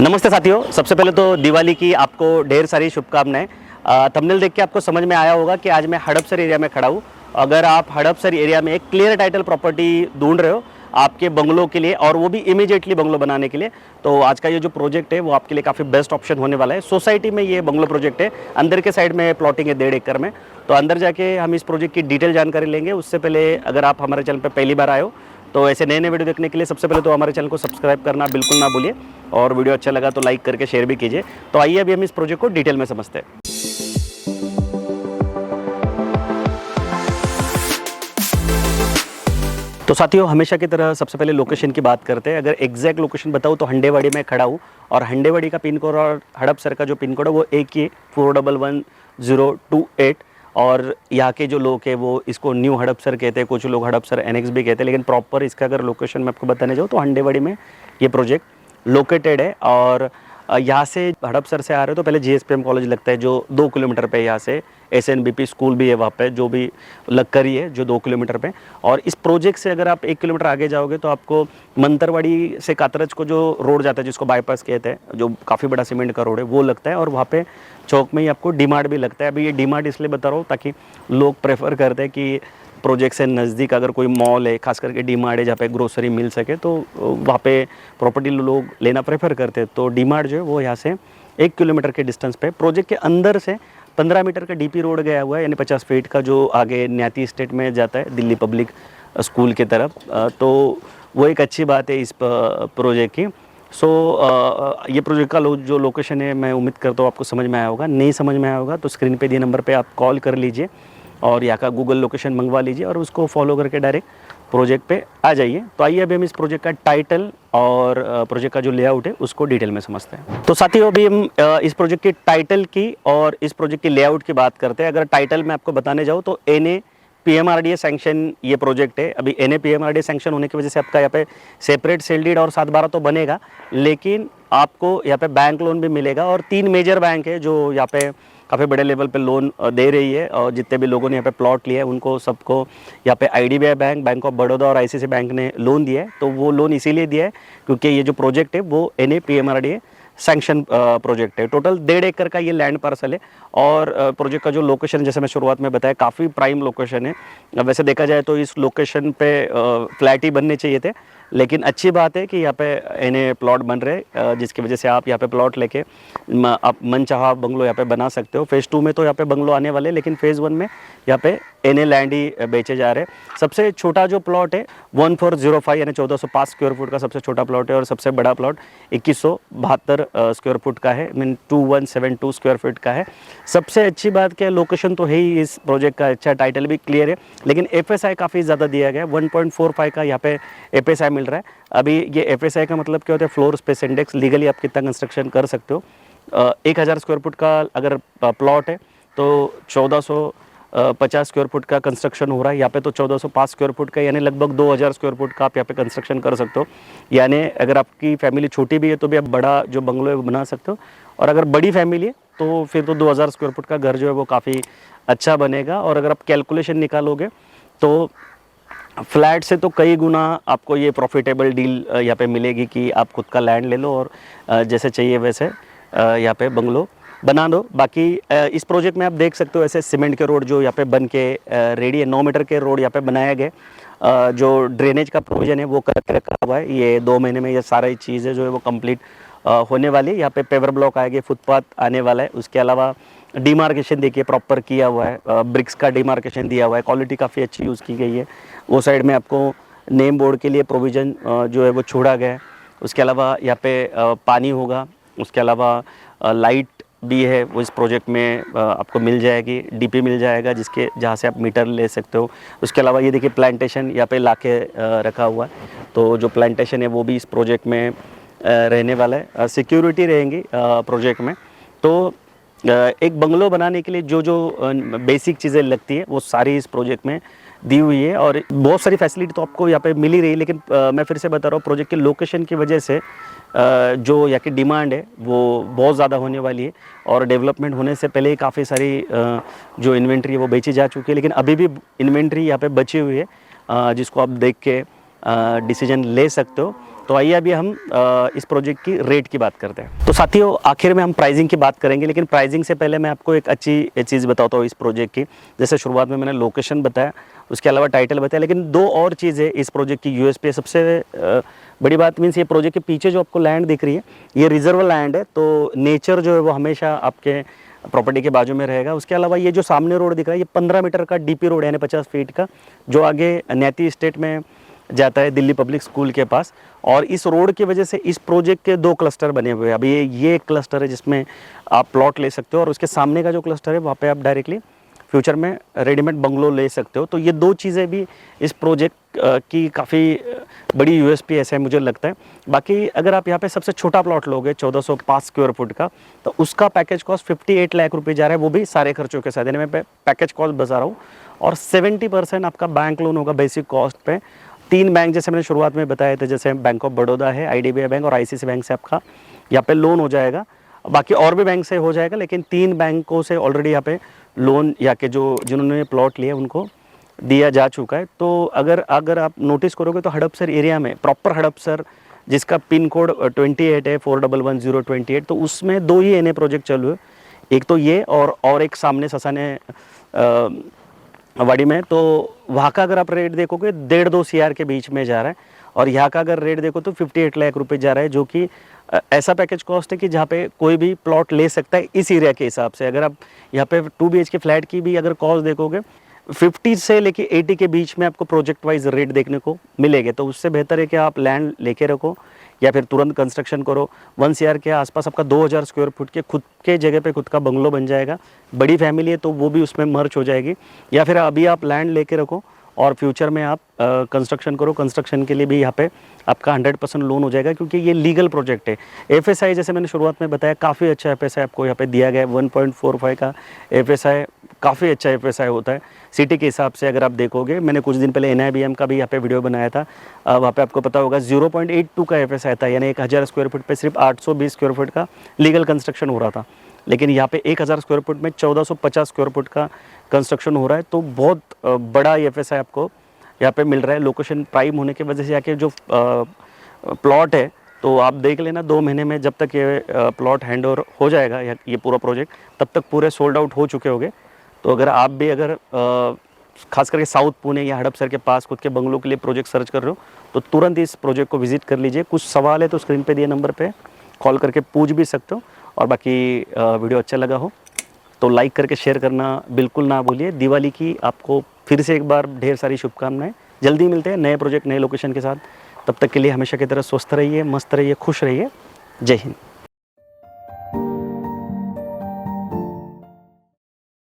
नमस्ते साथियों, सबसे पहले तो दिवाली की आपको ढेर सारी शुभकामनाएं। थंबनेल देख के आपको समझ में आया होगा कि आज मैं हड़पसर एरिया में खड़ा हूँ। अगर आप हड़पसर एरिया में एक क्लियर टाइटल प्रॉपर्टी ढूंढ रहे हो आपके बंगलों के लिए और वो भी इमीडिएटली बंगलो बनाने के लिए, तो आज का ये जो प्रोजेक्ट है वो आपके लिए काफ़ी बेस्ट ऑप्शन होने वाला है। सोसाइटी में ये बंगलो प्रोजेक्ट है, अंदर के साइड में प्लॉटिंग है 1.5 एकड़ में। तो अंदर जाके हम इस प्रोजेक्ट की डिटेल जानकारी लेंगे। उससे पहले अगर आप हमारे चैनल पर पहली बार आए हो तो ऐसे नए नए वीडियो देखने के लिए सबसे पहले तो हमारे चैनल को सब्सक्राइब करना बिल्कुल ना भूलिए और वीडियो अच्छा लगा तो लाइक करके शेयर भी कीजिए। तो आइए अभी हम इस प्रोजेक्ट को डिटेल में समझते हैं। तो साथियों, हमेशा की तरह सबसे पहले लोकेशन की बात करते हैं। अगर एग्जैक्ट लोकेशन बताऊँ तो हंडेवाड़ी में खड़ा हूँ और हंडेवाड़ी का पिन कोड और हड़पसर का जो पिन कोड है वो एक ही 411028। और यहाँ के जो लोग हैं वो इसको न्यू हड़पसर कहते हैं, कुछ लोग हड़पसर एनेक्स भी कहते हैं, लेकिन प्रॉपर इसका अगर लोकेशन मैं आपको बताने जाऊँ तो हंडेवाड़ी में ये प्रोजेक्ट लोकेटेड है। और यहाँ से हड़पसर से आ रहे हो तो पहले जीएसपीएम कॉलेज लगता है जो 2 किलोमीटर पे यहाँ से, एसएनबीपी स्कूल भी है वहाँ पे जो भी लक्करी है जो 2 किलोमीटर पे। और इस प्रोजेक्ट से अगर आप 1 किलोमीटर आगे जाओगे तो आपको मंतरवाड़ी से कातरज को जो रोड जाता है जिसको बाईपास कहते हैं, जो काफ़ी बड़ा सीमेंट का रोड है वो लगता है। और वहाँ पे चौक में ही आपको डीमार्ट भी लगता है। अभी ये डीमार्ट इसलिए बता रहा हूँ ताकि लोग प्रेफर करते हैं कि प्रोजेक्ट से नज़दीक अगर कोई मॉल है, खास करके डीमार्ट है जहाँ पे ग्रोसरी मिल सके, तो वहाँ पे प्रॉपर्टी लोग लेना प्रेफर करते हैं। तो डीमार्ट जो है वो यहाँ से 1 किलोमीटर के डिस्टेंस पे, प्रोजेक्ट के अंदर से 15 मीटर का डीपी रोड गया हुआ है, यानी 50 फीट का, जो आगे न्याती स्टेट में जाता है दिल्ली पब्लिक स्कूल की तरफ। तो वो एक अच्छी बात है इस प्रोजेक्ट की। ये प्रोजेक्ट का जो लोकेशन है मैं उम्मीद करता हूँ आपको समझ में आया होगा। नहीं समझ में आया होगा तो स्क्रीन पे दिए नंबर पे आप कॉल कर लीजिए और यहाँ का गूगल लोकेशन मंगवा लीजिए और उसको फॉलो करके डायरेक्ट प्रोजेक्ट पे आ जाइए। तो आइए अभी हम इस प्रोजेक्ट का टाइटल और प्रोजेक्ट का जो लेआउट है उसको डिटेल में समझते हैं। तो साथियों, अभी हम इस प्रोजेक्ट की टाइटल की और इस प्रोजेक्ट की लेआउट की बात करते हैं। अगर टाइटल में आपको बताने जाऊँ तो एनए पीएमआरडीए सैंक्शन ये प्रोजेक्ट है। अभी एनए पीएमआरडीए सैंक्शन होने की वजह से आपका यहाँ पे सेपरेट सेल डीड और 7/12 तो बनेगा, लेकिन आपको यहाँ पे बैंक लोन भी मिलेगा। और 3 मेजर बैंक है जो यहाँ पे काफ़ी बड़े लेवल पे लोन दे रही है। और जितने भी लोगों ने यहाँ पे प्लॉट लिया है उनको सबको यहाँ पे IDBI bank, bank of Baroda और आईसीआईसीआई बैंक ने लोन दिया है। तो वो लोन इसीलिए दिया है क्योंकि ये जो प्रोजेक्ट है वो एनए पीएमआरडीए सैंक्शन प्रोजेक्ट है। टोटल 1.5 एकड़ का ये लैंड पार्सल है। और प्रोजेक्ट का जो लोकेशन, जैसे मैं शुरुआत में बताया, काफ़ी प्राइम लोकेशन है। वैसे देखा जाए तो इस लोकेशन पे फ्लैट ही बनने चाहिए थे, लेकिन अच्छी बात है कि यहाँ पे एनए प्लॉट बन रहे, जिसकी वजह से आप यहाँ पे प्लॉट लेके आप मनचाहा बंगलो यहाँ पे बना सकते हो। फेज़ 2 में तो यहाँ पे बंगलो आने वाले, लेकिन फेज़ 1 में यहाँ पे एनए लैंड ही बेचे जा रहे हैं। सबसे छोटा जो प्लॉट है 1405 यानी 1405 स्क्वायर फुट का सबसे छोटा प्लॉट है और सबसे बड़ा प्लॉट 2172 स्क्वायर फुट का है, मीन 2172 स्क्वायर फीट का है। सबसे अच्छी बात क्या है, लोकेशन तो है ही इस प्रोजेक्ट का अच्छा, टाइटल भी क्लियर है, लेकिन एफएसआई काफ़ी ज़्यादा दिया गया है। 1.45 का यहाँ पे एफएसआई मिल रहा है। अभी ये एफएसआई का मतलब क्या होता है, फ्लोर स्पेस इंडेक्स। लीगली आप कितना कंस्ट्रक्शन कर सकते हो। 1000 स्क्वायर फुट का अगर प्लॉट है तो 1450 स्क्वायर फुट का कंस्ट्रक्शन हो रहा है। यहाँ पे तो 1405 स्क्वायर फुट का, यानी लगभग 2000 स्क्वायर फुट का आप यहाँ पे कंस्ट्रक्शन कर सकते हो। यानी अगर आपकी फैमिली छोटी भी है तो भी आप बड़ा जो बंगलो है वो बना सकते हो, और अगर बड़ी फैमिली है तो फिर तो 2000 स्क्वायर फुट का घर जो है वो काफ़ी अच्छा बनेगा। और अगर आप कैलकुलेशन निकालोगे तो फ्लैट से तो कई गुना आपको ये प्रॉफिटेबल डील यहाँ पे मिलेगी कि आप खुद का लैंड ले लो और जैसे चाहिए वैसे यहाँ पे बंगलो बना दो। बाकी इस प्रोजेक्ट में आप देख सकते हो ऐसे सीमेंट के रोड जो यहाँ पे बन के रेडी है, 9 मीटर के रोड यहाँ पे बनाया गया। जो ड्रेनेज का प्रोविजन है वो करके रखा हुआ है। ये 2 महीने में ये सारी चीज़ें जो है वो कंप्लीट होने वाली है। यहाँ पे पेवर ब्लॉक आएंगे, फुटपाथ आने वाला है। उसके अलावा डिमार्केशन देखिए प्रॉपर किया हुआ है, ब्रिक्स का डिमार्केशन दिया हुआ है, क्वालिटी काफ़ी अच्छी यूज़ की गई है। वो साइड में आपको नेम बोर्ड के लिए प्रोविज़न जो है वो छोड़ा गया है। उसके अलावा यहाँ पे पानी होगा, उसके अलावा लाइट भी है वो इस प्रोजेक्ट में आपको मिल जाएगी, डीपी मिल जाएगा जिसके जहाँ से आप मीटर ले सकते हो। उसके अलावा ये देखिए प्लांटेशन यहाँ पे लाके रखा हुआ है, तो जो प्लांटेशन है वो भी इस प्रोजेक्ट में रहने वाला है। सिक्योरिटी रहेंगी प्रोजेक्ट में। तो एक बंगलो बनाने के लिए जो जो बेसिक चीज़ें लगती है वो सारी इस प्रोजेक्ट में दी हुई है। और बहुत सारी फैसिलिटी तो आपको यहाँ पे मिल ही रही है, लेकिन मैं फिर से बता रहा हूँ प्रोजेक्ट के लोकेशन की वजह से जो यहाँ की डिमांड है वो बहुत ज़्यादा होने वाली है। और डेवलपमेंट होने से पहले ही काफ़ी सारी जो इन्वेंट्री है वो बेची जा चुकी है, लेकिन अभी भी इन्वेंट्री यहाँ पे बची हुई है जिसको आप देख के डिसीजन ले सकते हो। तो आइए अभी हम इस प्रोजेक्ट की रेट की बात करते हैं। तो साथियों आखिर में हम प्राइसिंग की बात करेंगे, लेकिन प्राइसिंग से पहले मैं आपको एक अच्छी चीज़ बताता हूँ इस प्रोजेक्ट की। जैसे शुरुआत में मैंने लोकेशन बताया, उसके अलावा टाइटल बताया, लेकिन दो और चीज़ें इस प्रोजेक्ट की यूएसपी है। सबसे बड़ी बात मीन्स ये प्रोजेक्ट के पीछे जो आपको लैंड दिख रही है ये रिजर्व लैंड है, तो नेचर जो है वो हमेशा आपके प्रॉपर्टी के बाजू में रहेगा। उसके अलावा ये जो सामने रोड दिख रहा है ये 15 मीटर का डीपी रोड है, यानी 50 फीट का, जो आगे नैती स्टेट में जाता है दिल्ली पब्लिक स्कूल के पास। और इस रोड की वजह से इस प्रोजेक्ट के 2 क्लस्टर बने हुए हैं। अभी ये एक क्लस्टर है जिसमें आप प्लॉट ले सकते हो, और उसके सामने का जो क्लस्टर है वहाँ पे आप डायरेक्टली फ्यूचर में रेडीमेड बंगलो ले सकते हो। तो ये 2 चीज़ें भी इस प्रोजेक्ट की काफ़ी बड़ी यूएसपी ऐसा है मुझे लगता है। बाकी अगर आप यहाँ पे सबसे छोटा प्लॉट लोगे 1405 स्क्वायर फुट का, तो उसका पैकेज कॉस्ट 58 लाख रुपये जा रहा है, वो भी सारे खर्चों के साथ। यानी मैं पैकेज कॉस्ट बता रहा हूँ, और 70% आपका बैंक लोन होगा बेसिक कॉस्ट पे। 3 बैंक जैसे मैंने शुरुआत में बताए थे, जैसे बैंक ऑफ बड़ौदा है, IDBI बैंक और ICICI बैंक से आपका यहाँ पे लोन हो जाएगा। बाकी और भी बैंक से हो जाएगा, लेकिन 3 बैंकों से ऑलरेडी यहाँ पे लोन या के जो जिन्होंने प्लॉट लिया उनको दिया जा चुका है। तो अगर आप नोटिस करोगे तो हड़पसर एरिया में, प्रॉपर हड़पसर जिसका पिन कोड 28 है 411028, तो उसमें 2 ही एनए प्रोजेक्ट चालू है। एक तो ये और एक सामने ससाने वाड़ी में। तो वहाँ का अगर आप रेट देखोगे 1.5-2 CR के बीच में जा रहा है, और यहाँ का अगर रेट देखो तो 58 लाख रुपए जा रहा है, जो कि ऐसा पैकेज कॉस्ट है कि जहाँ पे कोई भी प्लॉट ले सकता है इस एरिया के हिसाब से। अगर आप यहाँ पे 2 BHK फ्लैट की भी अगर कॉस्ट देखोगे 50 से लेके 80 के बीच में आपको प्रोजेक्ट वाइज रेट देखने को मिलेंगे। तो उससे बेहतर है कि आप लैंड लेके रखो या फिर तुरंत कंस्ट्रक्शन करो। 1 CR के आसपास आपका 2000 स्क्वायर फुट के खुद के जगह पे खुद का बंगलो बन जाएगा। बड़ी फैमिली है तो वो भी उसमें मर्ज हो जाएगी। या फिर अभी आप लैंड लेके रखो और फ्यूचर में आप कंस्ट्रक्शन करो। कंस्ट्रक्शन के लिए भी यहाँ पे आपका 100% लोन हो जाएगा, क्योंकि ये लीगल प्रोजेक्ट है। FSI जैसे मैंने शुरुआत में बताया काफ़ी अच्छा FSI आपको यहाँ पे दिया गया है। 1.45 का FSI काफ़ी अच्छा FSI होता है सिटी के हिसाब से। अगर आप देखोगे, मैंने कुछ दिन पहले NIBM का भी यहाँ पे वीडियो बनाया था, वहाँ पे आपको पता होगा 0.82 का FSI था, यानी 1000 स्क्वायर फुट पे सिर्फ 820 स्क्वायर फुट का लीगल कंस्ट्रक्शन हो रहा था। लेकिन यहाँ पे 1000 स्क्वायर फुट में 1450 स्क्वायर फुट का कंस्ट्रक्शन हो रहा है। तो बहुत बड़ा FSI आपको यहाँ पे मिल रहा है। लोकेशन प्राइम होने की वजह से यहाँ के जो प्लॉट है, तो आप देख लेना 2 महीने में जब तक ये प्लॉट हैंड ओवर हो जाएगा ये पूरा प्रोजेक्ट, तब तक पूरे सोल्ड आउट हो चुके होंगे। तो अगर आप भी खास करके साउथ पुणे या हड़पसर के पास खुद के बंगलों के लिए प्रोजेक्ट सर्च कर रहे हो, तो तुरंत इस प्रोजेक्ट को विजिट कर लीजिए। कुछ सवाल है तो स्क्रीन पे दिए नंबर पे कॉल करके पूछ भी सकते हो। और बाकी वीडियो अच्छा लगा हो तो लाइक करके शेयर करना बिल्कुल ना भूलिए। दिवाली की आपको फिर से एक बार ढेर सारी शुभकामनाएं। जल्दी मिलते हैं नए प्रोजेक्ट नए लोकेशन के साथ। तब तक के लिए हमेशा की तरह स्वस्थ रहिए, मस्त रहिए, खुश रहिए। जय हिंद।